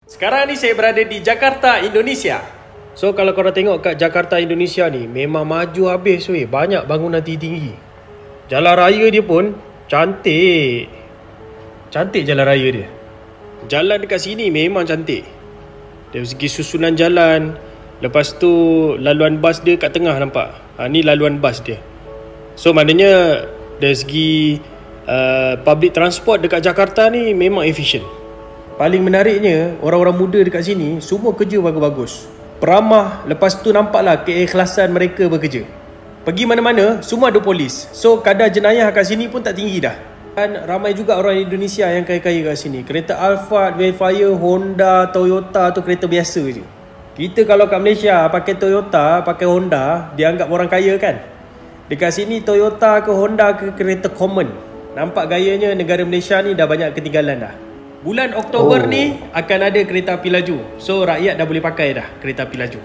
Sekarang ni saya berada di Jakarta, Indonesia. So kalau korang tengok kat Jakarta, Indonesia ni memang maju habis weh. Banyak bangunan tinggi-tinggi. Jalan raya dia pun cantik. Cantik jalan raya dia. Jalan dekat sini memang cantik. Dari segi susunan jalan. Lepas tu laluan bas dia kat tengah nampak. Ni laluan bas dia. So maknanya dari segi public transport dekat Jakarta ni memang efisien. Paling menariknya, orang-orang muda dekat sini semua kerja bagus-bagus. Peramah, lepas tu nampaklah keikhlasan mereka bekerja. Pergi mana-mana, semua ada polis. So kadar jenayah kat sini pun tak tinggi dah. Dan ramai juga orang Indonesia yang kaya-kaya kat sini. Kereta Alphard, Wayfire, Honda, Toyota tu kereta biasa je. Kita kalau kat Malaysia pakai Toyota, pakai Honda, dianggap orang kaya kan? Dekat sini Toyota ke Honda ke kereta common. Nampak gayanya negara Malaysia ni dah banyak ketinggalan dah. Bulan Oktober ni akan ada kereta api laju. So rakyat dah boleh pakai dah kereta api laju.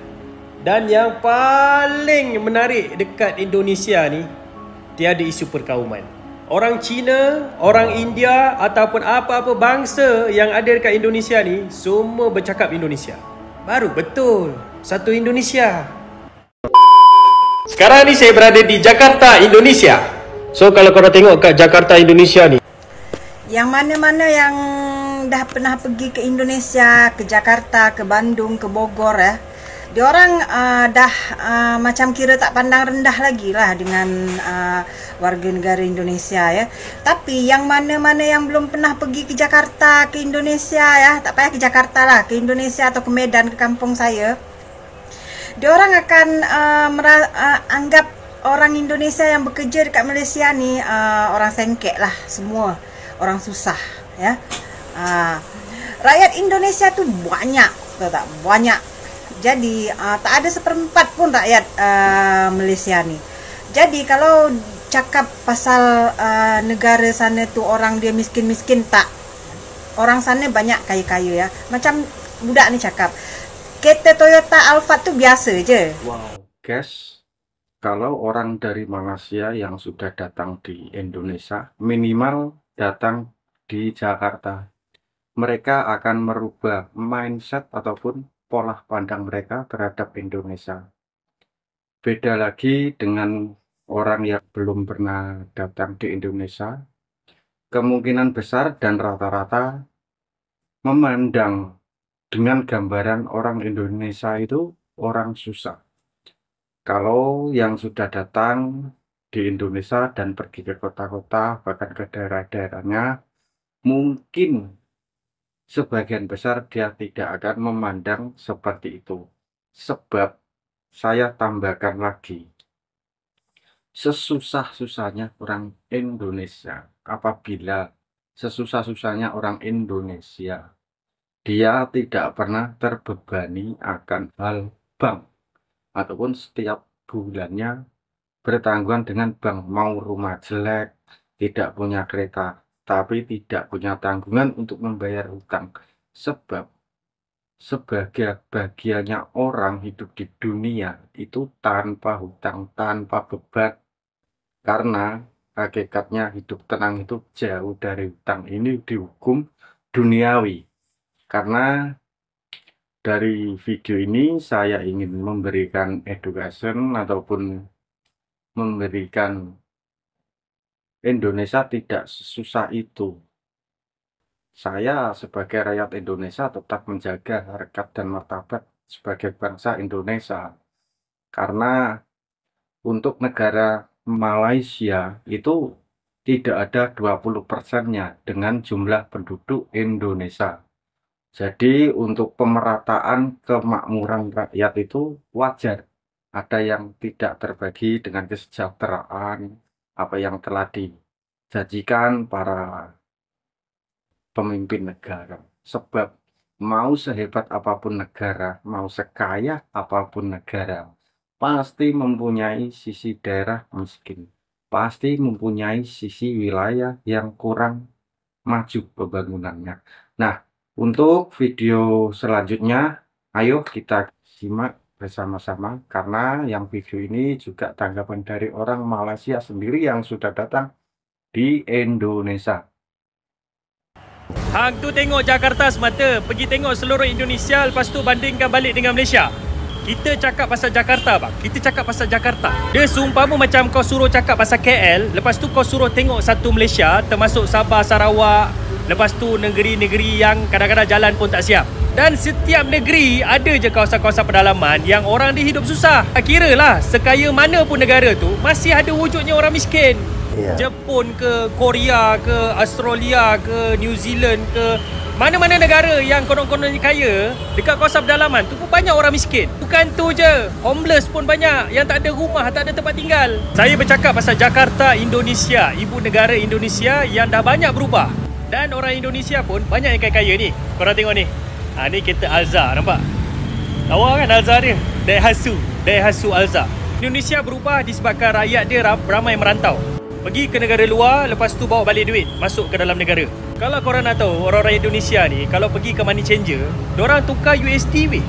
Dan yang paling menarik dekat Indonesia ni, tiada isu perkauman. Orang Cina, orang India ataupun apa-apa bangsa yang ada dekat Indonesia ni semua bercakap Indonesia. Baru betul satu Indonesia. Sekarang ni saya berada di Jakarta, Indonesia. So kalau korang tengok kat Jakarta, Indonesia ni, yang mana-mana yang dah pernah pergi ke Indonesia, ke Jakarta, ke Bandung, ke Bogor diorang dah macam kira tak pandang rendah lagi lah dengan warga negara Indonesia ya. Tapi yang mana-mana yang belum pernah pergi ke Jakarta, ke Indonesia tak payah ke Jakarta lah, ke Indonesia atau ke Medan, ke kampung saya, diorang akan anggap orang Indonesia yang bekerja dekat Malaysia ni orang sengkek lah, semua orang susah ya. Rakyat Indonesia tu banyak, tahu tak? Banyak. Jadi tak ada seperempat pun rakyat Malaysia ni. Jadi kalau cakap pasal negara sana tu orang dia miskin-miskin, tak. Orang sana banyak kaya-kaya ya. Macam budak ni cakap, kereta Toyota Alphard tu biasa je. Wow, guys, kalau orang dari Malaysia yang sudah datang di Indonesia, minimal datang di Jakarta, mereka akan merubah mindset ataupun pola pandang mereka terhadap Indonesia. Beda lagi dengan orang yang belum pernah datang di Indonesia, kemungkinan besar dan rata-rata memandang dengan gambaran orang Indonesia itu orang susah. Kalau yang sudah datang di Indonesia dan pergi ke kota-kota, bahkan ke daerah-daerahnya, mungkin sebagian besar dia tidak akan memandang seperti itu. Sebab saya tambahkan lagi, sesusah-susahnya orang Indonesia, apabila sesusah-susahnya orang Indonesia, dia tidak pernah terbebani akan hal bank, ataupun setiap bulannya bertanggungan dengan bank. Mau rumah jelek, tidak punya kereta, tapi tidak punya tanggungan untuk membayar hutang. Sebab sebagai bagiannya orang hidup di dunia itu tanpa hutang, tanpa beban. Karena hakikatnya hidup tenang itu jauh dari hutang. Ini dihukum duniawi. Karena dari video ini saya ingin memberikan education ataupun memberikan Indonesia tidak sesusah itu. Saya sebagai rakyat Indonesia tetap menjaga harkat dan martabat sebagai bangsa Indonesia. Karena untuk negara Malaysia itu tidak ada 20%-nya dengan jumlah penduduk Indonesia. Jadi untuk pemerataan kemakmuran rakyat itu wajar. Ada yang tidak terbagi dengan kesejahteraan apa yang telah dijanjikan para pemimpin negara. Sebab mau sehebat apapun negara, mau sekaya apapun negara, pasti mempunyai sisi daerah miskin, pasti mempunyai sisi wilayah yang kurang maju pembangunannya. Nah, untuk video selanjutnya, ayo kita simak bersama-sama, karena yang video ini juga tanggapan dari orang Malaysia sendiri yang sudah datang di Indonesia. Hang tu tengok Jakarta semata, pergi tengok seluruh Indonesia, lepas tu bandingkan balik dengan Malaysia. Kita cakap pasal Jakarta bang, kita cakap pasal Jakarta. Dia seumpama macam kau suruh cakap pasal KL, lepas tu kau suruh tengok satu Malaysia, termasuk Sabah, Sarawak, lepas tu negeri-negeri yang kadang-kadang jalan pun tak siap. Dan setiap negeri ada je kawasan-kawasan pedalaman yang orang dia hidup susah. Kira lah, sekaya mana pun negara tu, masih ada wujudnya orang miskin. Jepun ke, Korea ke, Australia ke, New Zealand ke, mana-mana negara yang konon-kononnya kaya, dekat kawasan pedalaman tu pun banyak orang miskin. Bukan tu je, homeless pun banyak, yang tak ada rumah, tak ada tempat tinggal. Saya bercakap pasal Jakarta, Indonesia, ibu negara Indonesia yang dah banyak berubah. Dan orang Indonesia pun banyak yang kaya-kaya ni. Korang tengok ni, ni kereta Alza, nampak? Lawa kan Alza dia? Daihatsu Alza. Indonesia berubah disebabkan rakyat dia ramai merantau. Pergi ke negara luar, lepas tu bawa balik duit masuk ke dalam negara. Kalau korang nak tahu, orang-orang Indonesia ni kalau pergi ke money changer, diorang tukar USD weh.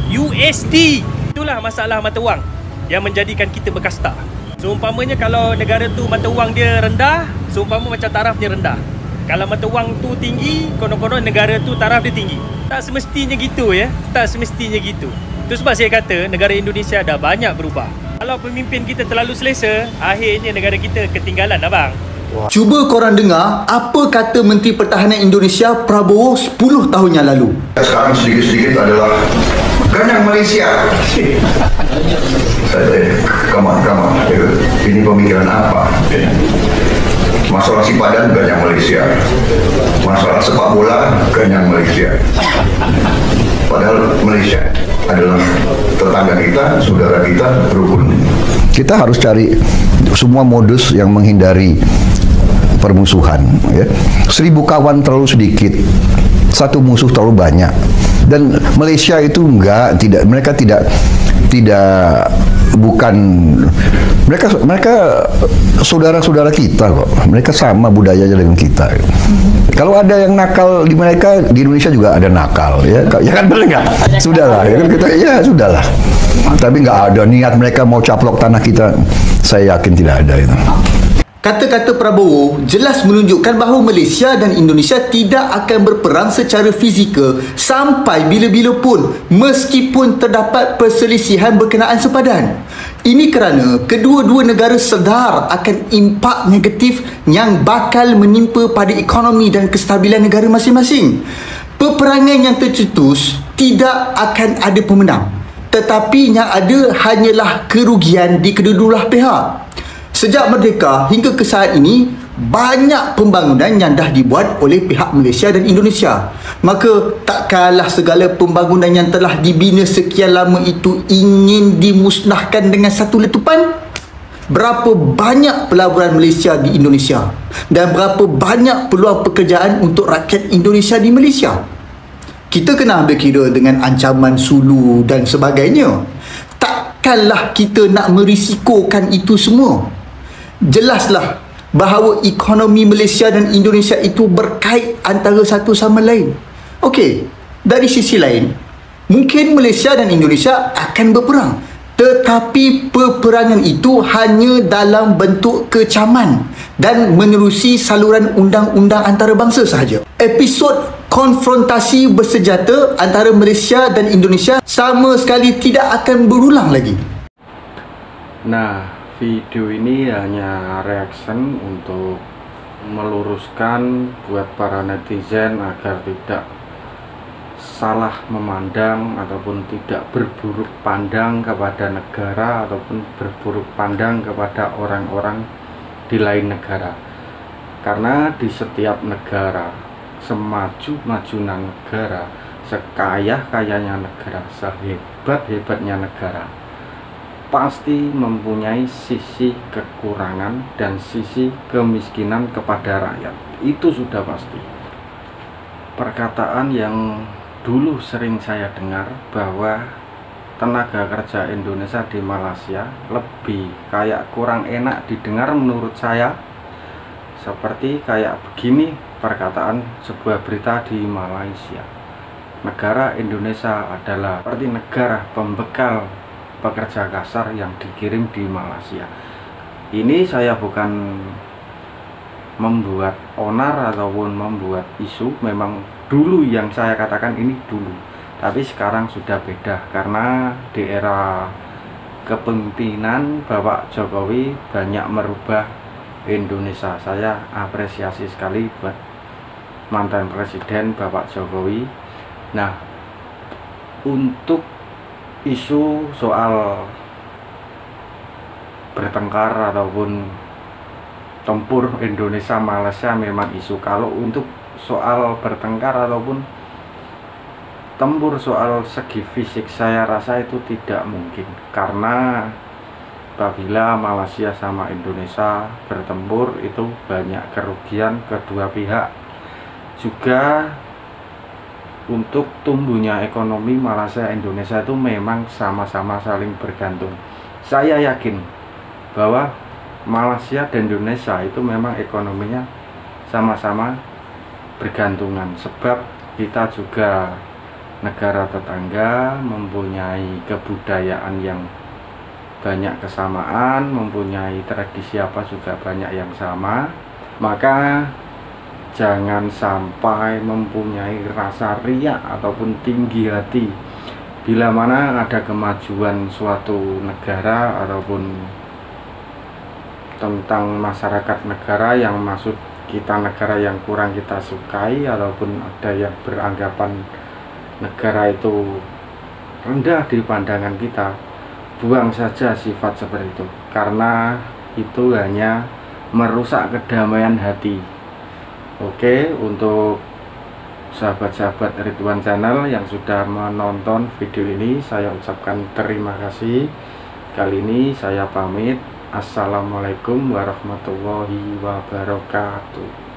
USD. Itulah masalah mata wang yang menjadikan kita berkasta. Seumpamanya kalau negara tu mata wang dia rendah, seumpama macam taraf dia rendah. Kalau mata wang tu tinggi, konon-konon negara tu taraf dia tinggi. Tak semestinya gitu ya. Tak semestinya gitu. Itu sebab saya kata negara Indonesia dah banyak berubah. Kalau pemimpin kita terlalu selesa, akhirnya negara kita ketinggalan abang. Cuba korang dengar apa kata Menteri Pertahanan Indonesia Prabowo 10 tahun yang lalu. Sekarang sedikit-sedikit adalah ganyang Malaysia. Come on. Ini pemikiran apa? Masalah sipadan ganyang Malaysia. Masalah sepak bola ganyang Malaysia. Padahal Malaysia adalah tetangga kita, saudara kita, rukun. Kita harus cari semua modus yang menghindari permusuhan. Ya. 1000 kawan terlalu sedikit, satu musuh terlalu banyak. Dan Malaysia itu mereka saudara-saudara kita kok. Mereka sama budayanya dengan kita. Kalau ada yang nakal di mereka, di Indonesia juga ada nakal, ya kan, benar nggak? Sudahlah, ya kan, sudahlah. Tapi nggak ada niat mereka mau caplok tanah kita. Saya yakin tidak ada itu. Kata-kata Prabowo jelas menunjukkan bahawa Malaysia dan Indonesia tidak akan berperang secara fizikal sampai bila-bila pun, meskipun terdapat perselisihan berkenaan sepadan. Ini kerana kedua-dua negara sedar akan impak negatif yang bakal menimpa pada ekonomi dan kestabilan negara masing-masing. Peperangan yang tercetus tidak akan ada pemenang, tetapi yang ada hanyalah kerugian di kedua-dua pihak. Sejak merdeka hingga ke saat ini, banyak pembangunan yang dah dibuat oleh pihak Malaysia dan Indonesia. Maka takkanlah segala pembangunan yang telah dibina sekian lama itu ingin dimusnahkan dengan satu letupan? Berapa banyak pelaburan Malaysia di Indonesia? Dan berapa banyak peluang pekerjaan untuk rakyat Indonesia di Malaysia? Kita kena ambil kira dengan ancaman sulu dan sebagainya. Takkanlah kita nak merisikokan itu semua. Jelaslah bahawa ekonomi Malaysia dan Indonesia itu berkait antara satu sama lain. Okey, dari sisi lain, mungkin Malaysia dan Indonesia akan berperang, tetapi peperangan itu hanya dalam bentuk kecaman dan menerusi saluran undang-undang antarabangsa sahaja. Episod konfrontasi bersenjata antara Malaysia dan Indonesia sama sekali tidak akan berulang lagi. Nah, video ini hanya reaction untuk meluruskan buat para netizen agar tidak salah memandang ataupun tidak berburuk pandang kepada negara ataupun berburuk pandang kepada orang-orang di lain negara. Karena di setiap negara, semaju-majunya negara, sekaya-kayanya negara, sehebat-hebatnya negara, pasti mempunyai sisi kekurangan dan sisi kemiskinan kepada rakyat. Itu sudah pasti. Perkataan yang dulu sering saya dengar bahwa tenaga kerja Indonesia di Malaysia lebih kayak kurang enak didengar menurut saya. Seperti kayak begini perkataan sebuah berita di Malaysia. Negara Indonesia adalah seperti negara pembekal pekerja kasar yang dikirim di Malaysia. Ini saya bukan membuat onar ataupun membuat isu. Memang dulu yang saya katakan ini dulu, tapi sekarang sudah beda karena di era kepemimpinan Bapak Jokowi banyak merubah Indonesia. Saya apresiasi sekali buat mantan presiden Bapak Jokowi. Nah, untuk isu soal bertengkar ataupun tempur Indonesia Malaysia memang isu. Kalau untuk soal bertengkar ataupun tempur soal segi fisik, saya rasa itu tidak mungkin, karena apabila Malaysia sama Indonesia bertempur itu banyak kerugian kedua pihak. Juga untuk tumbuhnya ekonomi Malaysia Indonesia itu memang sama-sama saling bergantung. Saya yakin bahwa Malaysia dan Indonesia itu memang ekonominya sama-sama bergantungan, sebab kita juga negara tetangga, mempunyai kebudayaan yang banyak kesamaan, mempunyai tradisi apa juga banyak yang sama. Maka jangan sampai mempunyai rasa riak ataupun tinggi hati bila mana ada kemajuan suatu negara ataupun tentang masyarakat negara yang maksud kita negara yang kurang kita sukai, ataupun ada yang beranggapan negara itu rendah di pandangan kita, buang saja sifat seperti itu, karena itu hanya merusak kedamaian hati. Oke, untuk sahabat-sahabat Ridwan Channel yang sudah menonton video ini, saya ucapkan terima kasih. Kali ini saya pamit. Assalamualaikum warahmatullahi wabarakatuh.